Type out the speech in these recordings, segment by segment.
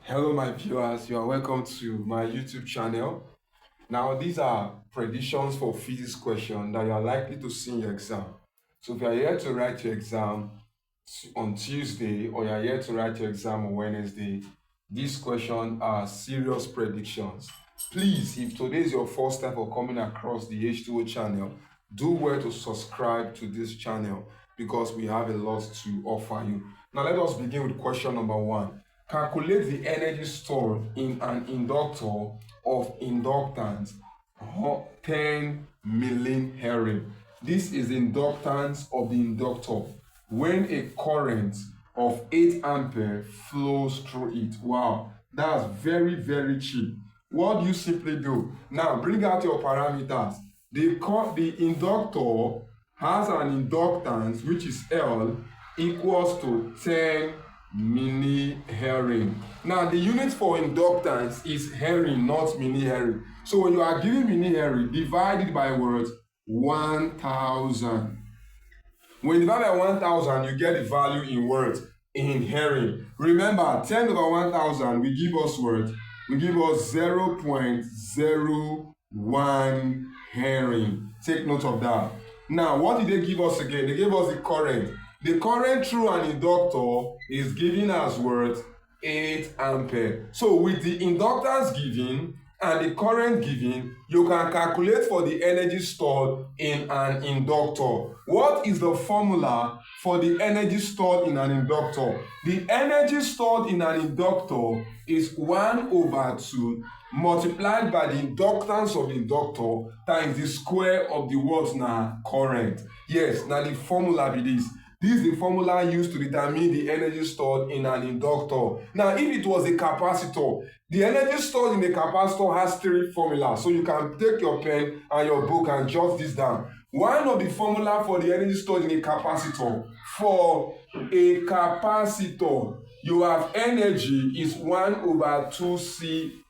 Hello my viewers, you are welcome to my YouTube channel. Now these are predictions for physics questions that you are likely to see in your exam. So if you are here to write your exam on Tuesday or you are here to write your exam on Wednesday, these questions are serious predictions. Please, if today is your first time for coming across the H2O channel, do well to subscribe to this channel because we have a lot to offer you. Now let us begin with question number 1. Calculate the energy stored in an inductor of inductance 10 millihenry. This is the inductance of the inductor when a current of 8 ampere flows through it. Wow, that's very cheap. What do you simply do? Now bring out your parameters. The inductor has an inductance which is L equals to 10 millihenry. Now the unit for inductance is henry, not millihenry. So when you are given millihenry, divide it by what? 1000. When you divide by 1000, you get the value in words in henry. Remember, 10 over 1000 will give us what? Will give us 0.01 henry. Take note of that. Now, what did they give us again? They gave us the current. The current through an inductor is given as worth 8 ampere. So with the inductance given and the current given, you can calculate for the energy stored in an inductor. What is the formula for the energy stored in an inductor? The energy stored in an inductor is 1/2 multiplied by the inductance of the inductor times the square of the what now? Current. Yes, now the formula be this. This is the formula used to determine the energy stored in an inductor. Now, if it was a capacitor, the energy stored in the capacitor has 3 formulas. So you can take your pen and your book and jot this down. One of the formula for the energy stored in a capacitor, for a capacitor, you have energy is 1/2C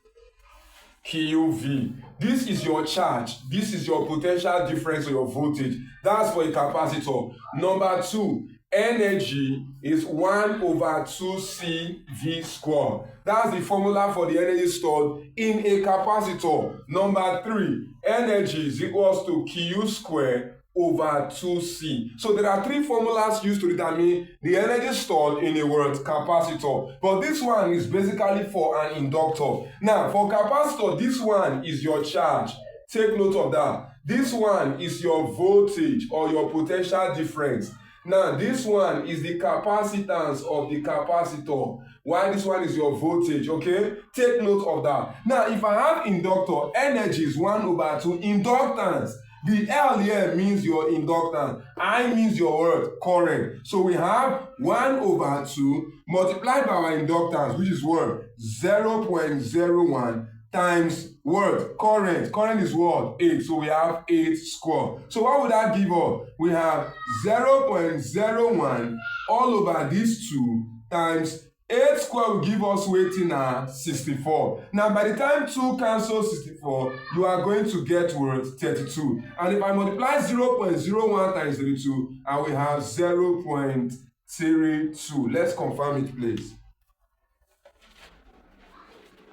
QV. This is your charge. This is your potential difference or your voltage. That's for a capacitor. Number 2, energy is 1/2C V square. That's the formula for the energy stored in a capacitor. Number 3, energy is equals to Q square over 2C. So there are 3 formulas used to determine the energy stored in a word capacitor. But this one is basically for an inductor. Now for capacitor, this one is your charge. Take note of that. This one is your voltage or your potential difference. Now this one is the capacitance of the capacitor, while this one is your voltage. Okay, take note of that. Now if I have inductor, energy is 1/2 inductance. The L here means your inductance. I means your word current. So we have 1/2 multiplied by our inductance, which is what? 0.01 times what? Current. Current is what? 8. So we have 8 square. So what would that give us? We have 0.01 all over these 2 times 8 square will give us weighting at 64. Now by the time 2 cancels 64, you are going to get worth 32. And if I multiply 0.01 times 32, I will have 0.32. Let's confirm it, please.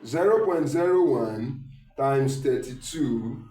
0.01 times 32,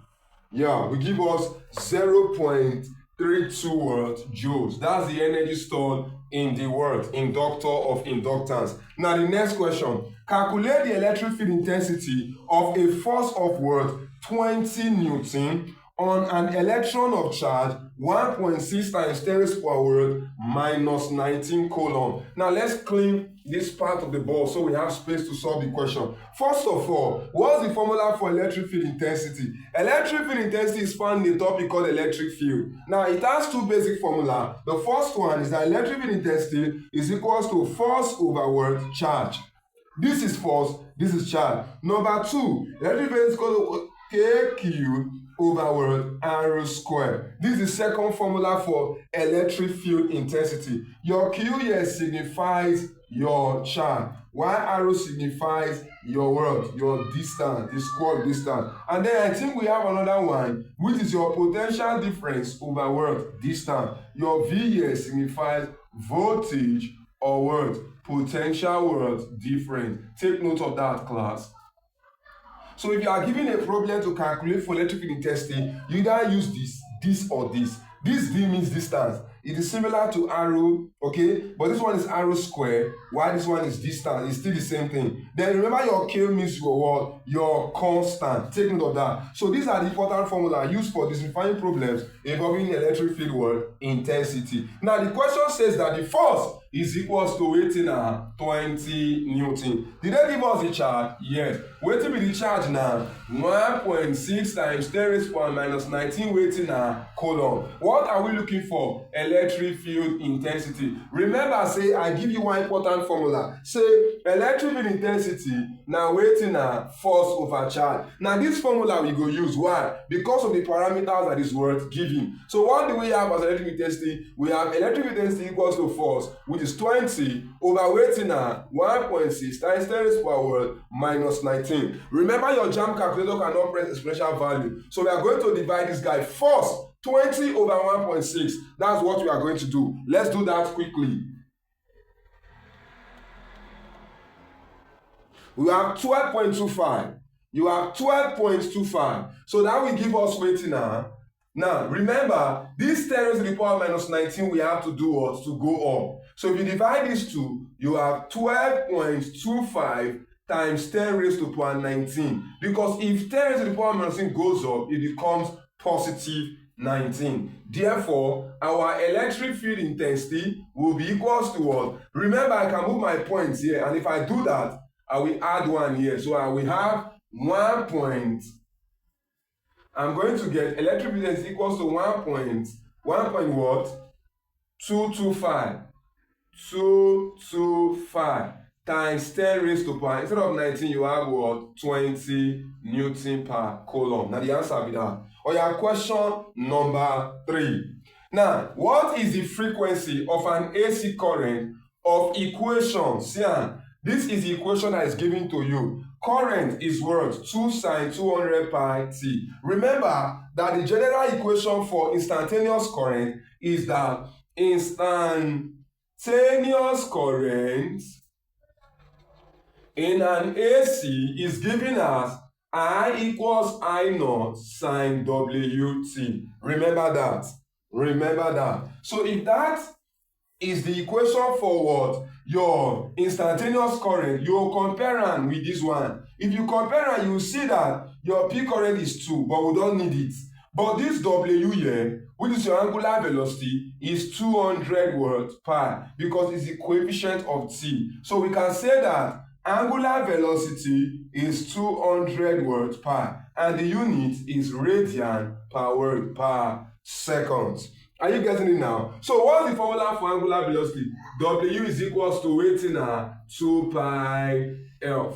yeah, will give us 0.32 joules. That's the energy stored in the word inductor of inductance. Now the next question, calculate the electric field intensity of a force of what? 20 Newton on an electron of charge 1.6 times 10 raised to the power minus 19 coulomb. Now let's clean this part of the ball so we have space to solve the question. First of all, what's the formula for electric field intensity? Electric field intensity is found in a topic called electric field. Now it has 2 basic formulas. The first one is that electric field intensity is equals to force over what? Charge. This is force, this is charge. Number 2, electric field is equal to KQ over R square. This is the second formula for electric field intensity. Your Q here signifies your charge, while arrow signifies your word, your distance, the square distance. And then I think we have another one, which is your potential difference over word distance. Your V here signifies voltage or what? Potential what? Difference. Take note of that, class. So if you are given a problem to calculate for electric field intensity, you either use this or this. This D means distance. It is similar to arrow, okay? But this one is arrow square, while this one is distance. It's still the same thing. Then remember your K means your what? Your constant. Take note of that. So these are the important formula used for defining problems involving electric field what? Intensity. Now the question says that the force is equals to weighting 20 Newton. Did they give us the charge? Yes. Weighting be the charge now. 1.6 times 10 raised to power minus 19 weighting coulomb. What are we looking for? Electric field intensity. Remember, say I give you one important formula. Say electric field intensity now weighting force over charge. Now this formula we go use. Why? Because of the parameters that is worth giving. So what do we have as electric intensity? We have electric intensity equals to force, which is 20 over weighting 1.6 times 10 raised to power minus 19. Remember your JAMB calculator cannot press exponential value. So we are going to divide this guy. Force 20 over 1.6. That's what we are going to do. Let's do that quickly. We have 12.25. You have 12.25. So that will give us weighting Now, remember, this 10 raised to the power minus 19, we have to do what? To go up. So if you divide these two, you have 12.25 times 10 raised to the power 19. Because if 10 raised to the power minus 19 goes up, it becomes positive 19. Therefore, our electric field intensity will be equals to what? Remember, I can move my points here, and if I do that, I will add one here. So I will have 1 point. I'm going to get electric field intensity equals to 1 point what? 225. 225 times 10 raised to power. Instead of 19, you have what? 20 Newton per coulomb. Now the answer will be that. Or your question number 3. Now, what is the frequency of an AC current of equation? See, this is the equation that is given to you. Current is worth 2 sine 200 pi t. Remember that the general equation for instantaneous current is that instantaneous current in an AC is given as I equals I naught sine WT. Remember that. Remember that. So if that is the equation for what? Your instantaneous current, you will compare it with this one. If you compare it, you will see that your P current is 2, but we don't need it. But this W here, which is your angular velocity, is 200 watts per, because it's the coefficient of T. So we can say that angular velocity is 200 watts per, and the unit is radian per word per second. Are you getting it now? So what's the formula for angular velocity? W is equals to weighting 2 pi F.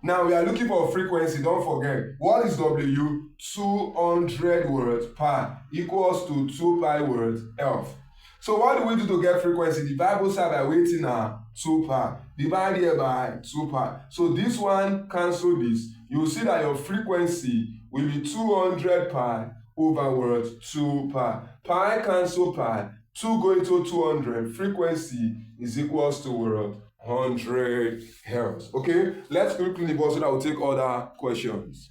Now we are looking for frequency. Don't forget, what is W? 200 watts per equals to 2 pi watts F. So what do we do to get frequency? Divide both sides by weighting 2 pi. Divide here by 2 pi. So this one cancel this. You will see that your frequency will be 200 pi over what? 2 pi. Pi cancel pi. 2 going to 200. Frequency is equals to what? 100 hertz. Okay, let's quickly move on so that we'll take other questions.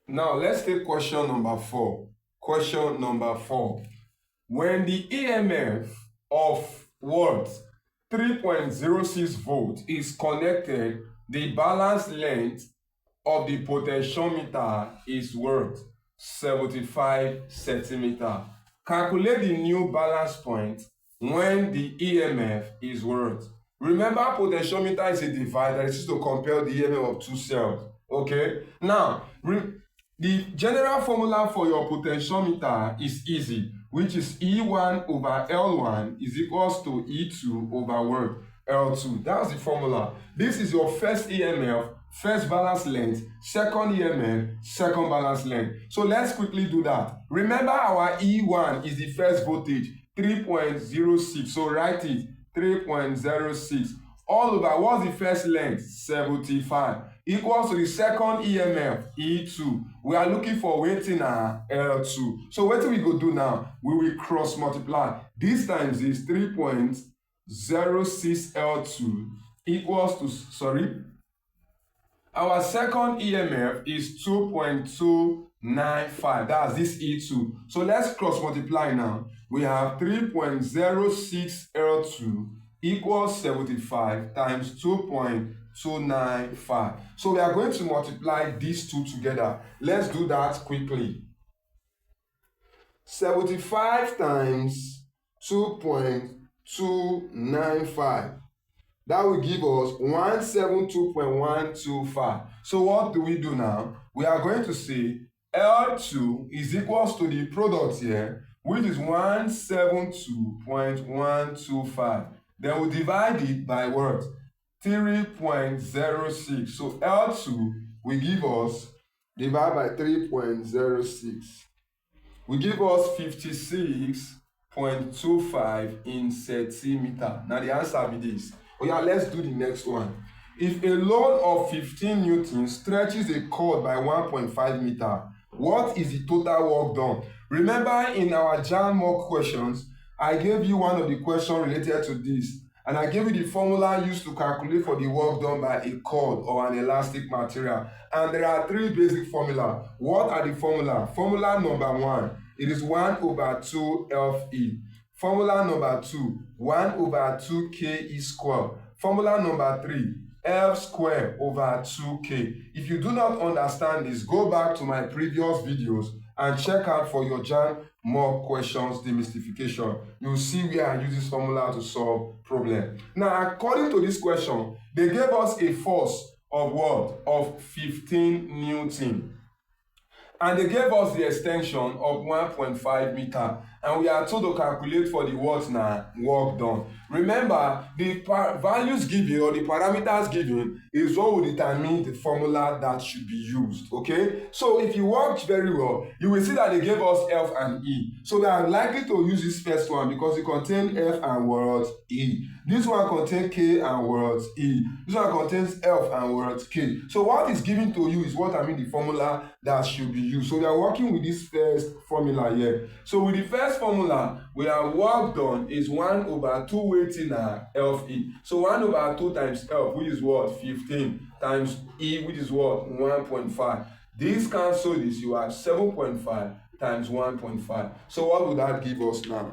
Now let's take question number 4. Question number 4. When the EMF of what? 3.06 volt is connected, the balance length of the potentiometer is what? 75 centimeter. Calculate the new balance point when the EMF is what? Remember, potentiometer is a device that is used to compare the EMF of two cells. Okay? Now, the general formula for your potentiometer is easy, which is E1 over L1 is equals to E2 over what? L2. That's the formula. This is your first EMF, first balance length, second EMF, second balance length. So let's quickly do that. Remember, our E1 is the first voltage, 3.06. So write it, 3.06. All over, what's the first length? 75. Equals to the second EMF, E2. We are looking for weighting L2. So what do we go do now? We will cross multiply. This times is 3.06 L2 equals to, our second EMF is 2.295. That's this E2. So let's cross multiply now. We have 3.06 L2 equals 75 times 2.295. So we are going to multiply these two together. Let's do that quickly. 75 times 2.295. That will give us 172.125. So what do we do now? We are going to say L2 is equals to the product here, which is 172.125. Then we divide it by what? 3.06. So L2 will give us, divide by 3.06, will give us 56.25 in centimeter. Now the answer will be this. Oh yeah, let's do the next one. If a load of 15 newtons stretches a cord by 1.5 meter, what is the total work done? Remember in our JAMB mock questions, I gave you one of the questions related to this, and I gave you the formula used to calculate for the work done by a cord or an elastic material. And there are three basic formulas. What are the formula? Formula number 1, it is 1/2 Fe. Formula number 2, 1/2 Ke squared. Formula number 3, F squared over 2K. If you do not understand this, go back to my previous videos and check out for your JAMB mock questions demystification. You'll see where I use this formula to solve problem. Now, according to this question, they gave us a force of what? Of 15 Newton. And they gave us the extension of 1.5 meter. And we are told to calculate for the what now? Work done. Remember, the values given or the parameters given is what will determine the formula that should be used. Okay? So if you watch very well, you will see that they gave us F and E. So we are likely to use this first one because it contains F and what? E. This one contains K and what? E. This one contains F and what? K. So what is given to you is what I mean the formula that should be used. So we are working with this first formula here. So with the first formula, we have work done is 1/2 weighting Fe. So 1/2 times F, which is what? 15, times E, which is what? 1.5. This cancel this, you have 7.5 times 1.5. So what would that give us now?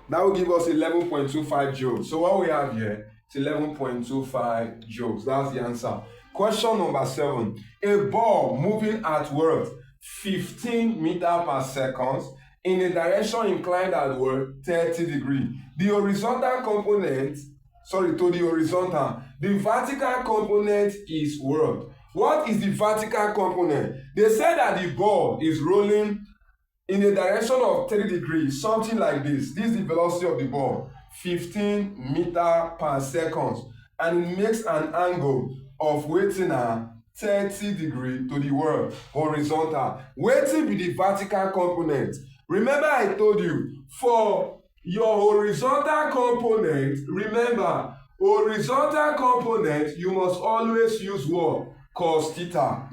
That will give us 11.25 joules. So what we have here is 11.25 joules. That's the answer. Question number 7. A ball moving at what? 15 meters per second in a direction inclined at what? 30 degrees. The horizontal component, to the horizontal. The vertical component is what? What is the vertical component? They said that the ball is rolling in a direction of 30 degrees, something like this. This is the velocity of the ball, 15 meters per second. And it makes an angle of weighting 30 degrees to the world, horizontal. Weighting be the vertical component. Remember I told you, for your horizontal component, remember, horizontal component, you must always use what? Cos theta.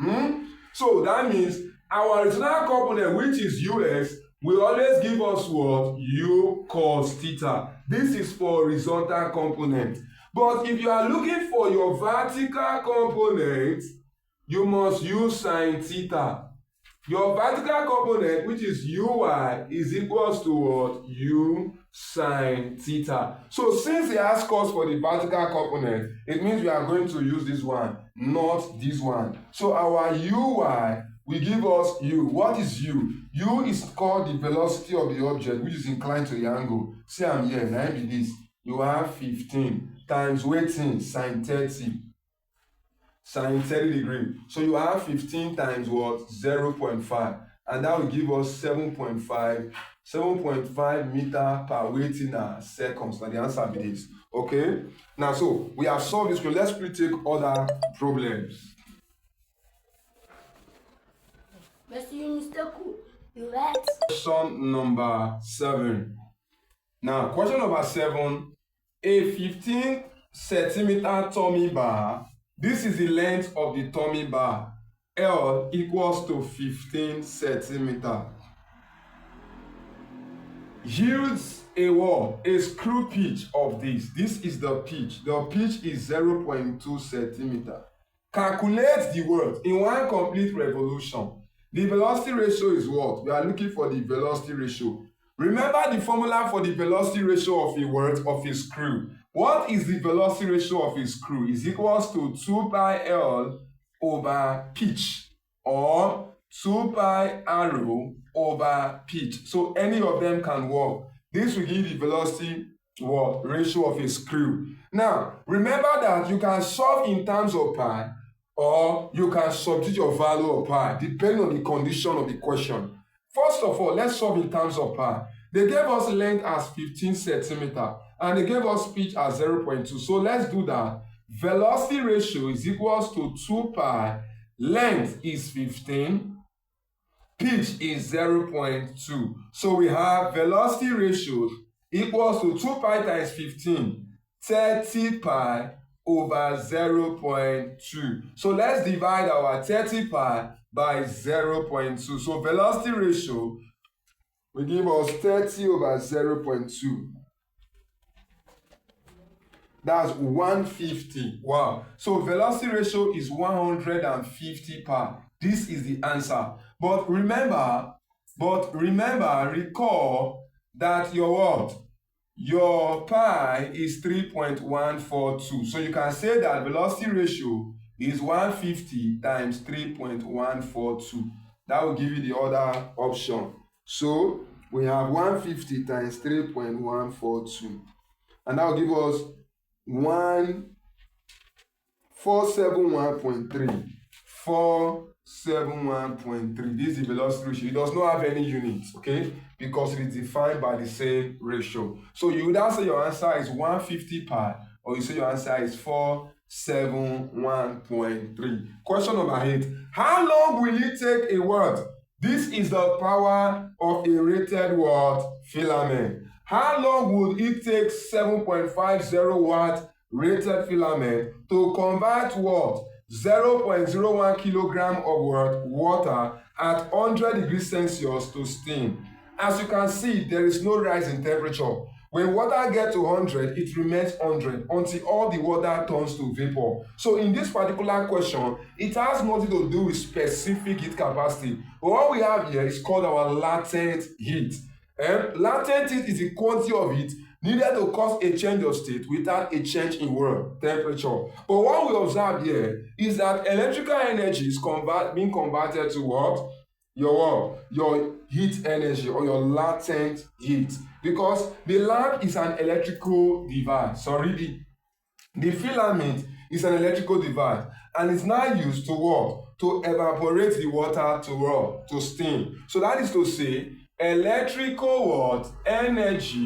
So that means our horizontal component, which is US, will always give us what? U cos theta. This is for horizontal component. But if you are looking for your vertical component, you must use sin theta. Your vertical component, which is UY, is equals to what? U sin theta. So since he asked us for the vertical component, it means we are going to use this one, not this one. So our UY will give us U. What is U? U is called the velocity of the object, which is inclined to the angle. See, I'm here, now be this. You have 15 times weighting sin 30. Sin 30 degrees. So you have 15 times what? 0.5. And that will give us 7.5 meter per weighting seconds. Now the answer be this. Okay? Now, so we have solved this. Let's quickly take other problems. Question number 7. Now, question number 7. A 15 centimeter tummy bar. This is the length of the tummy bar. L equals to 15 centimeter. yields a what? A screw pitch of this. This is the pitch. The pitch is 0.2 centimeter. Calculate the what? In one complete revolution. The velocity ratio is what? We are looking for the velocity ratio. Remember the formula for the velocity ratio of a what? Of a screw. What is the velocity ratio of a screw? Is equals to 2 pi L over pitch, or 2 pi arrow over pitch. So any of them can work. This will give the velocity what? Ratio of a screw. Now, remember that you can solve in terms of pi, or you can substitute your value of pi, depending on the condition of the question. First of all, let's solve in terms of pi. They gave us length as 15 centimeter, and they gave us pitch as 0.2. So let's do that. Velocity ratio is equals to 2 pi, length is 15, pitch is 0.2. So we have velocity ratio equals to 2 pi times 15, 30 pi over 0.2. So let's divide our 30 pi by 0.2. So velocity ratio will give us 30 over 0.2. That's 150. Wow. So velocity ratio is 150 pi. This is the answer. But remember, recall that your what? Your pi is 3.142. So you can say that velocity ratio is 150 times 3.142. That will give you the other option. So we have 150 times 3.142. And that will give us 471.3. 471.3. This is the velocity ratio. It does not have any units, okay? Because it is defined by the same ratio. So you would either say your answer is 150 pi, or you say your answer is 471.3. Question number 8. How long will it take a watt? This is the power of a rated watt filament. How long would it take 7.50 watt rated filament to convert what? 0.01 kilogram of water at 100 degrees Celsius to steam? As you can see, there is no rise in temperature. When water gets to 100, it remains 100 until all the water turns to vapor. So in this particular question, it has nothing to do with specific heat capacity. But what we have here is called our latent heat. Latent heat is the quantity of heat needed to cause a change of state without a change in temperature. But what we observe here is that electrical energy is being converted to what? Your heat energy, or your latent heat. Because the lamp is an electrical device. Sorry, the filament is an electrical device, and it's now used to what? To evaporate the water to what? To steam. So that is to say, electrical energy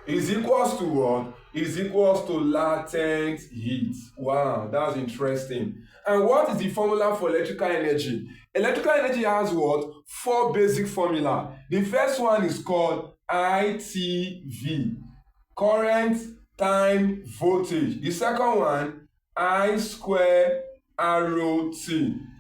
is equals to what? Is equals to latent heat. Wow, that's interesting. And what is the formula for electrical energy? Electrical energy has what? 4 basic formula. The first one is called ITV, current, time, voltage. The second one, I square ROT,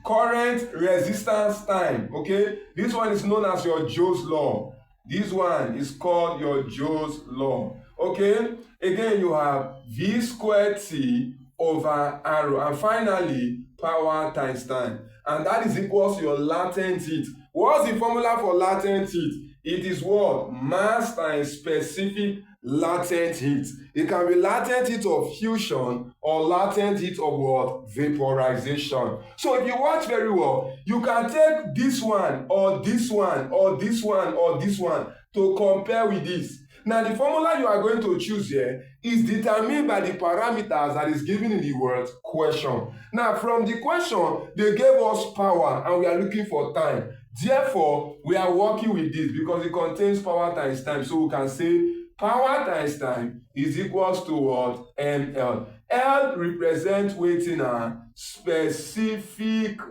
current, resistance, time. Okay, this one is known as your Joule's law. This one is called your Joule's law. Okay, again you have V squared T over R, and finally power times time, and that is equals to your latent heat. What's the formula for latent heat? It is what? Mass times specific latent heat. It can be latent heat of fusion or latent heat of what? Vaporization. So if you watch very well, you can take this one or this one or this one or this one to compare with this. Now the formula you are going to choose here is determined by the parameters that is given in the word question. Now from the question, they gave us power and we are looking for time. Therefore, we are working with this because it contains power times time. So we can say power times time is equals to what? ML. L represents waiting and specific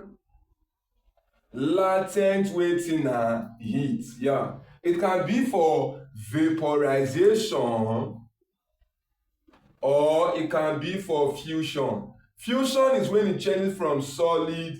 latent waiting and heat. Yeah. It can be for vaporization or it can be for fusion. Fusion is when it changes from solid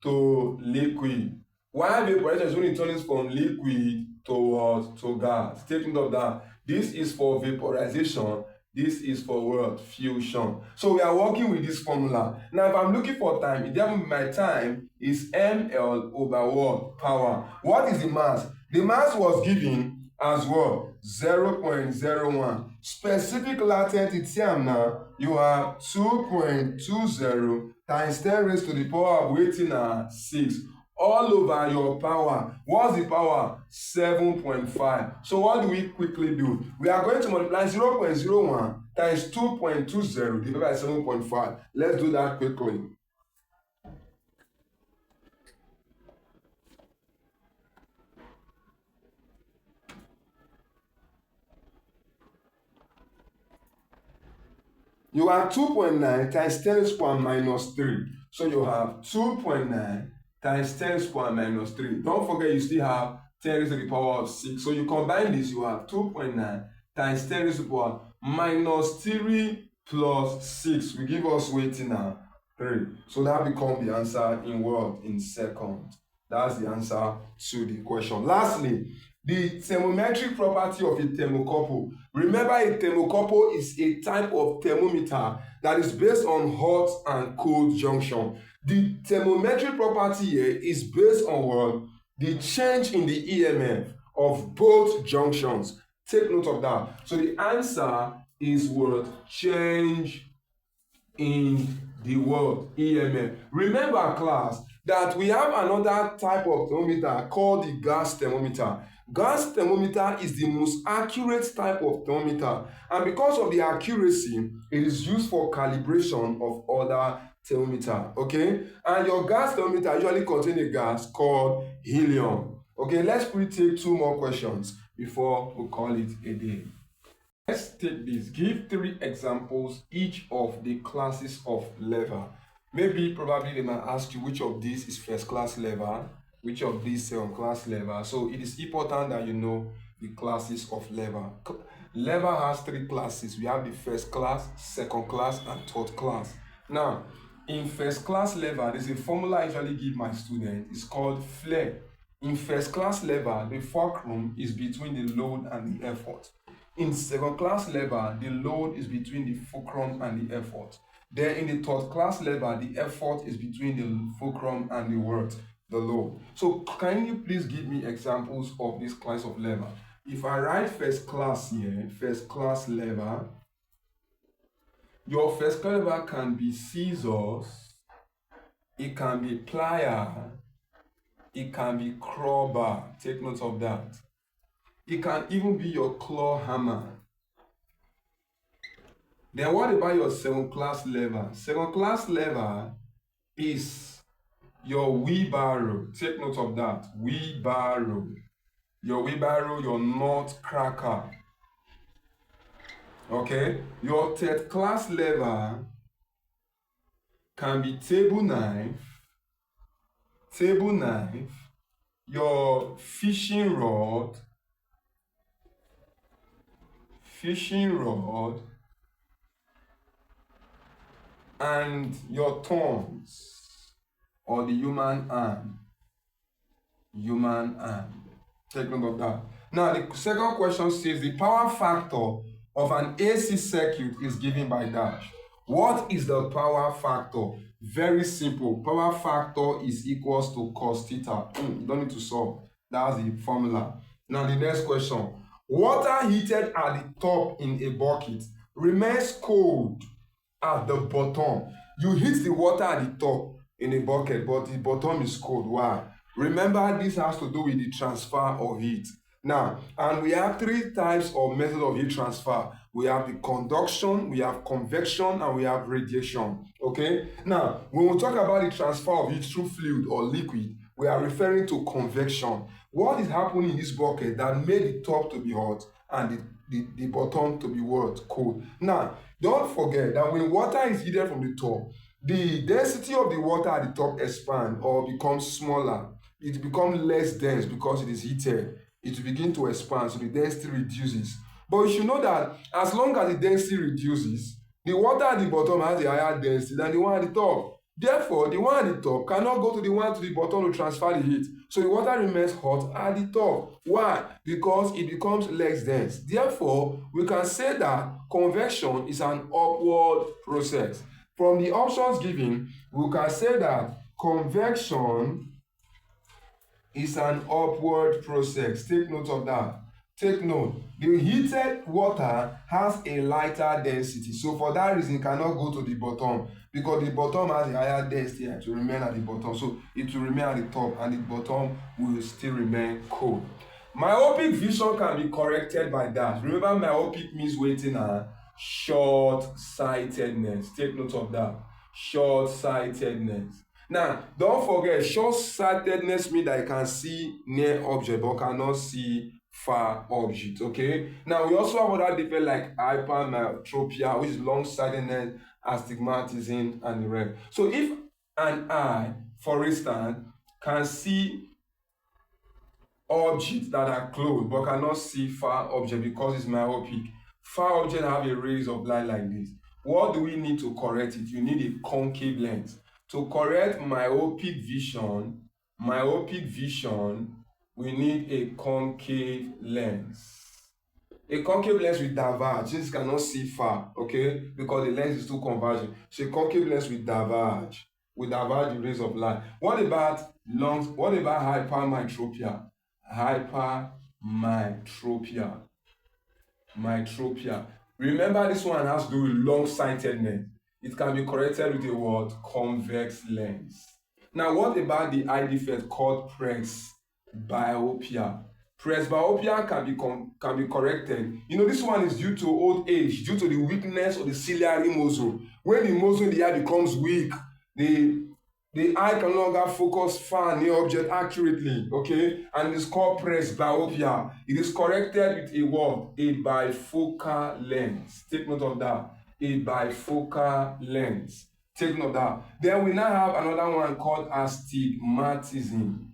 to liquid. While vaporization is when it turns from liquid to gas. Take note of that. This is for vaporization. This is for what? Fusion. So we are working with this formula. Now, if I'm looking for time, it definitely my time is ml over what? Power. What is the mass? The mass was given as what? 0.01. Specific latent, it's here now. You have 2.20 times 10 raised to the power of weighting 6. All over your power. What's the power? 7.5. So what do we quickly do? We are going to multiply 0.01 times 2.20 divided by 7.5. Let's do that quickly. You have 2.9 times 10 raised to the power minus 3. So you have 2.9 times 10 raised to the power minus 3. Don't forget you still have 10 raised to the power of 6. So you combine this, you have 2.9 times 10 raised to the power minus 3 plus 6 will give us weighting 3. So that becomes the answer in what? In seconds. That's the answer to the question. Lastly, the thermometric property of a thermocouple. Remember, a thermocouple is a type of thermometer that is based on hot and cold junction. The thermometric property here is based on what? The change in the EMF of both junctions. Take note of that. So the answer is what? Change in the word EMF. Remember, class, that we have another type of thermometer called the gas thermometer. Gas thermometer is the most accurate type of thermometer, and because of the accuracy, it is used for calibration of other thermometer. Okay, and your gas thermometer usually contains a gas called helium. Okay, let's quickly take 2 more questions before we call it a day. Let's take this. Give 3 examples each of the classes of lever. Maybe probably they might ask you which of these is first class lever, which of these second class lever. So it is important that you know the classes of lever. Lever has 3 classes. We have the first class, second class, and third class. Now, in first class lever, there's a formula I usually give my students. It's called flare. In first class lever, the fulcrum is between the load and the effort. In second class lever, the load is between the fulcrum and the effort. Then in the third class lever, the effort is between the fulcrum and the load. So can you please give me examples of this class of lever? If I write first class here, first class lever, your first class lever can be scissors, it can be plier, it can be crowbar. Take note of that. It can even be your claw hammer. Then what about your second class lever? Second class lever is your wheelbarrow. Take note of that. Wheelbarrow. Your wheelbarrow, your nut cracker. Okay? Your third class lever can be table knife, your fishing rod, and your thumbs, or the human arm. Take note of that. Now, the second question says the power factor of an AC circuit is given by dash. What is the power factor? Very simple. Power factor is equals to cos theta. You don't need to solve. That's the formula. Now, the next question. Water heated at the top in a bucket remains cold at the bottom. You heat the water at the top in a bucket, but the bottom is cold. Why? Remember, this has to do with the transfer of heat. Now, and we have 3 types of method of heat transfer. We have the conduction, we have convection, and we have radiation. Okay? Now, when we talk about the transfer of heat through fluid or liquid, we are referring to convection. What is happening in this bucket that made the top to be hot and the bottom to be what? Cold. Now, don't forget that when water is heated from the top, the density of the water at the top expands or becomes smaller. It becomes less dense because it is heated. It will begin to expand, so the density reduces. But you should know that as long as the density reduces, the water at the bottom has a higher density than the one at the top. Therefore, the one at the top cannot go to the one to the bottom to transfer the heat. So the water remains hot at the top. Why? Because it becomes less dense. Therefore, we can say that convection is an upward process. From the options given, we can say that convection is an upward process. Take note of that. Take note, the heated water has a lighter density. So for that reason, it cannot go to the bottom because the bottom has a higher density to remain at the bottom. So it will remain at the top and the bottom will still remain cold. Myopic vision can be corrected by that. Remember, myopic means waiting at short-sightedness. Take note of that. Short-sightedness. Now, don't forget, short-sightedness means that you can see near object but cannot see far object. Okay. Now, we also have other defects like hypermetropia, which is long-sightedness, astigmatism, and the rest. So, if an eye, for instance, can see objects that are close but cannot see far objects because it's myopic, far objects have a rays of light like this. What do we need to correct it? You need a concave lens. To correct myopic vision, we need a concave lens. A concave lens will diverge since it cannot see far, okay? Because the lens is too converging. So a concave lens will diverge the rays of light. What about lungs? What about hypermetropia? Mytropia. Remember, this one has to do with long-sightedness. It can be corrected with a word convex lens. Now, what about the eye defect called presbyopia? Presbyopia can be corrected. You know, this one is due to old age, due to the weakness of the ciliary muscle. When the muscle in the eye becomes weak, the eye can no longer focus far near object accurately, okay? And it is called presbyopia. It is corrected with a word, a bifocal lens. Take note of that. A bifocal lens. Take note of that. Then we now have another one called astigmatism.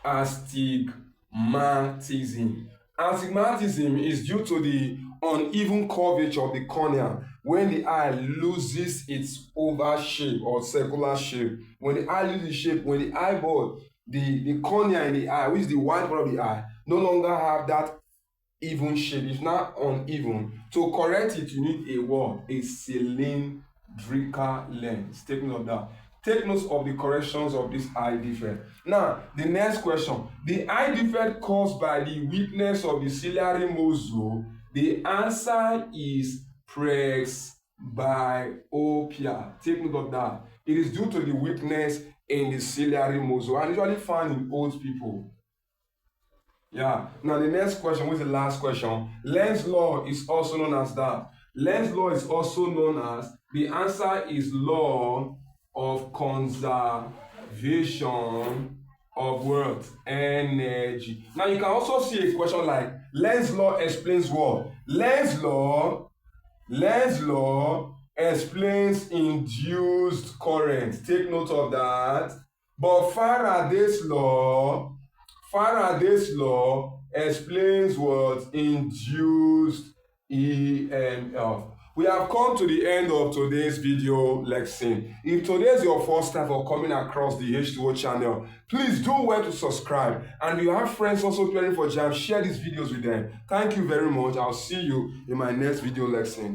Astigmatism is due to the uneven curvature of the cornea when the eye loses its oval shape or circular shape. When the eye loses shape, when the eyeball, the cornea in the eye, which is the white part of the eye, no longer have that even shape. It's not uneven. To correct it, you need a word, a cylindrical lens. Take note of that. Take note of the corrections of this eye defect. Now, the next question. The eye defect caused by the weakness of the ciliary muscle, the answer is presbyopia. Take note of that. It is due to the weakness in the ciliary muscle and usually found in old people. Yeah. Now, the next question, which is the last question. Lenz law is also known as that. Lenz law is also known as, the answer is law of conservation of what? Energy. Now, you can also see a question like, Lenz law explains what? Lenz law explains induced current. Take note of that. But Faraday's law explains what? Induced EMF. We have come to the end of today's video lesson. If today is your first time for coming across the H2O channel, please do well to subscribe. And if you have friends also preparing for JAMB, share these videos with them. Thank you very much. I'll see you in my next video lesson.